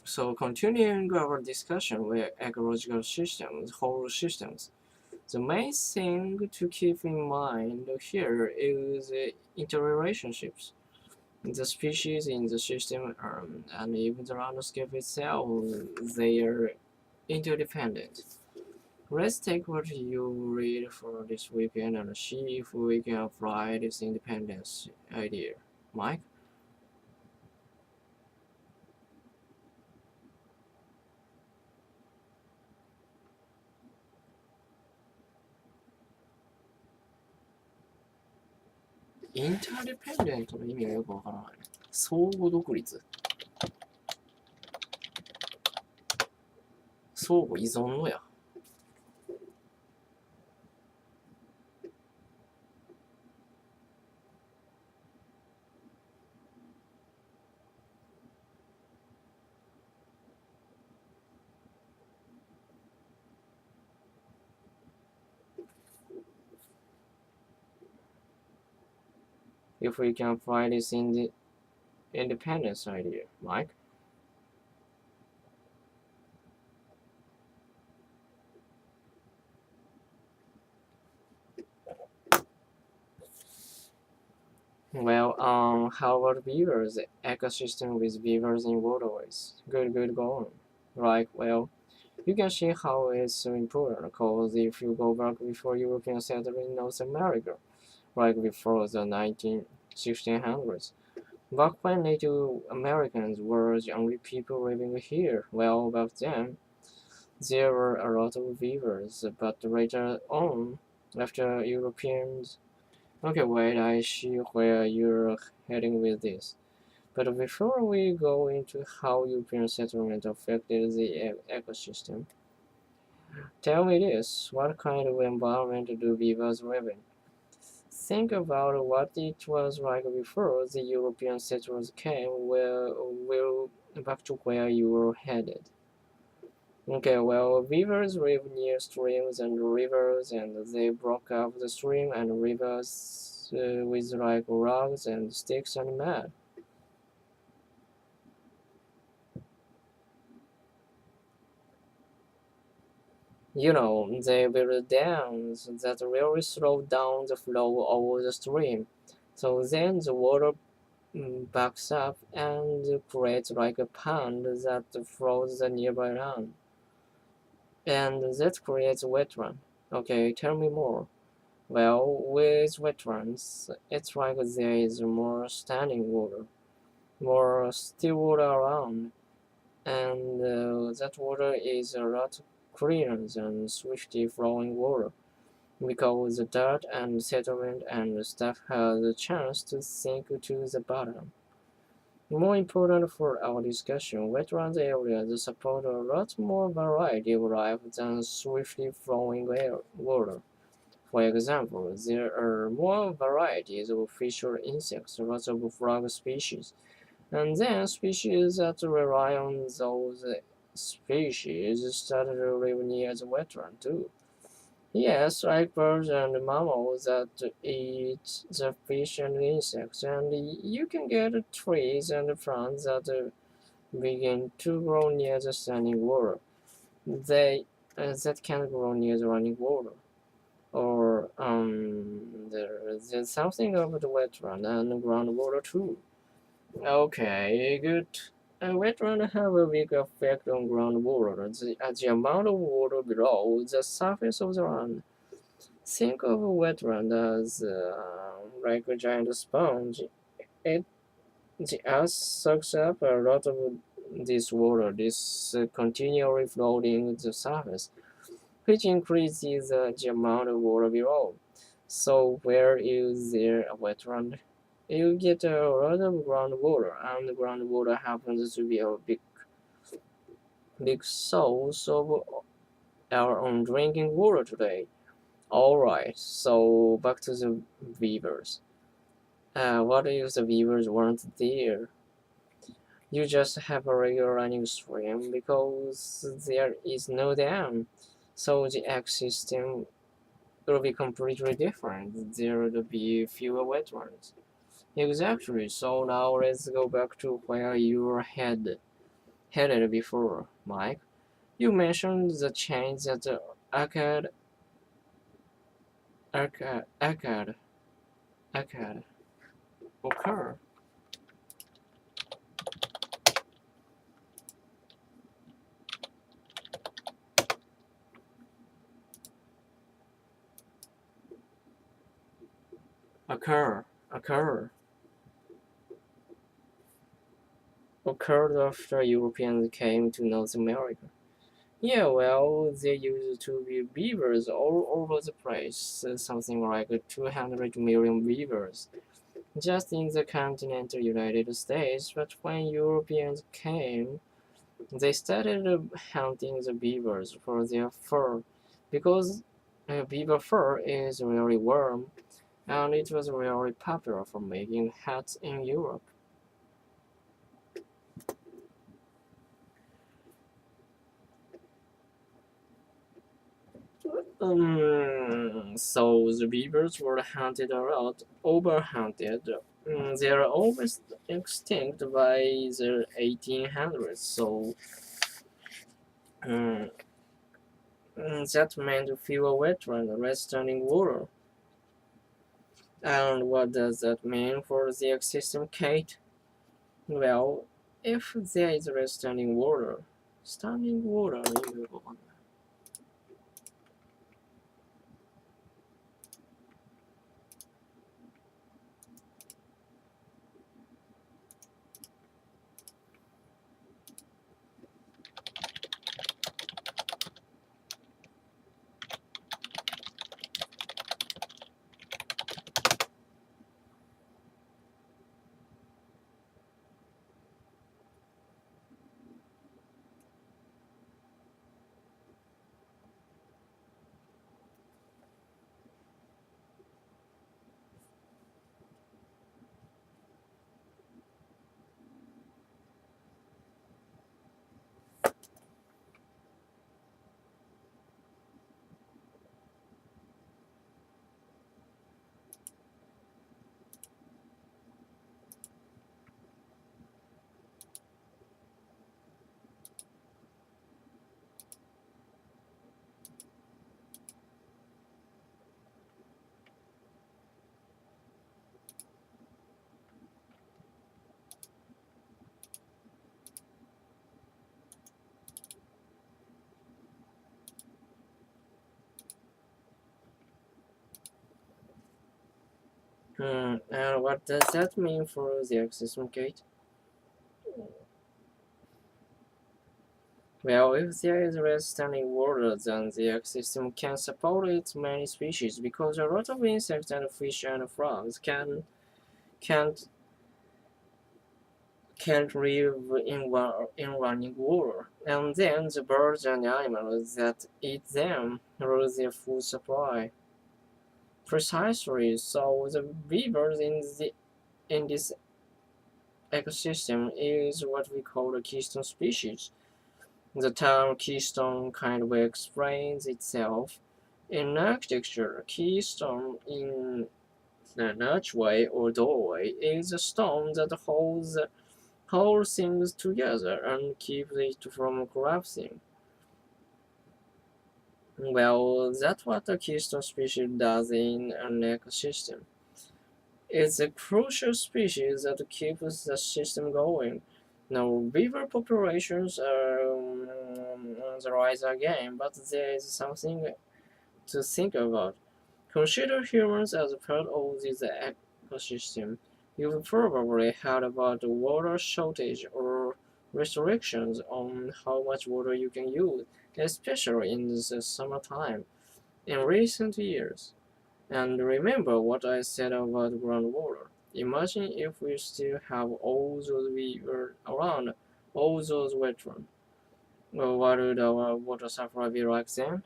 So continuing our discussion with ecological systems, whole systems, the main thing to keep in mind here is interrelationships. The species in the system and even the landscape itself, they are interdependent. Let's take what you read for this weekend and see if we can apply this independence idea. Mike? 인터디펜던트の意味がよくわからない。相互独立。相互依存のや。If we can apply this in the independence idea, Mike? Well, how about beavers? Ecosystem with beavers in waterways. Good going. Right, well, you can see how it's so important, because if you go back before European settlement in North America, right before the 1600s, back when Native Americans were the only people living here, well, back then, there were a lot of beavers, but later on, after Europeans. Okay, wait, I see where you're heading with this. But before we go into how European settlement affected the ecosystem, tell me this, what kind of environment do beavers live in? Think about what it was like before the European settlers came, well, back to where you were headed. Okay, well, beavers live near streams and rivers, and they broke up the stream and rivers with like rocks and sticks and mud. You know, they build dams that really slow down the flow of the stream. So then the water backs up and creates like a pond that flows the nearby land. And that creates wetland. Okay, tell me more. Well, with wetlands, it's like there is more standing water, more still water around, and that water is a lot cleaner than swiftly flowing water, because the dirt and sediment and stuff has a chance to sink to the bottom. More important for our discussion, wetland areas support a lot more variety of life than swiftly flowing water. For example, there are more varieties of fish or insects, lots of frog species, and then species that rely on those species started to live near the wetland too. Yes, like birds and mammals that eat the fish and insects, and you can get trees and plants that begin to grow near the standing water. They that can grow near the running water. Or there's something about the wetland and groundwater too. Okay, good. Wetland have a big effect on groundwater. The amount of water below the surface of the land. Think of a wetland as like a giant sponge. It the earth sucks up a lot of this water, this continually floating the surface, which increases the amount of water below. So where is there a wetland? You get a lot of groundwater, and groundwater happens to be a big source of our own drinking water today. Alright, so back to the beavers. What if the beavers weren't there? You just have a regular running stream because there is no dam. So the ecosystem will be completely different. There will be fewer wetlands. Exactly. So now let's go back to where you were headed. hit it before, Mike. You mentioned the change that occurred, occurred, occurred, occurred, occur, occur, occur, occurred after Europeans came to North America. Yeah, well, there used to be beavers all over the place, something like 200 million beavers, just in the continental United States. But when Europeans came, they started hunting the beavers for their fur, because beaver fur is really warm, and it was really popular for making hats in Europe. So the beavers were hunted a lot, overhunted. They're almost extinct by the 1800s. So um, that meant fewer veterans returning water. And what does that mean for the ecosystem, Kate? Well, if there is standing water, and what does that mean for the ecosystem, Kate? Well, if there is less standing water, then the ecosystem can support its many species, because a lot of insects and fish and frogs can't can't live in running water, and then the birds and animals that eat them lose their food supply. Precisely, so the beavers in this ecosystem is what we call a keystone species. The term keystone kind of explains itself. In architecture, keystone in an archway or doorway is a stone that holds things together and keeps it from collapsing. Well, that's what a keystone species does in an ecosystem. It's a crucial species that keeps the system going. Now, beaver populations are on the rise again, but there is something to think about. Consider humans as part of this ecosystem. You've probably heard about the water shortage or restrictions on how much water you can use, especially in the summertime. In recent years, and remember what I said about groundwater. Imagine if we still have all those we were around, all those veterans. Well, what would our water supply be like then?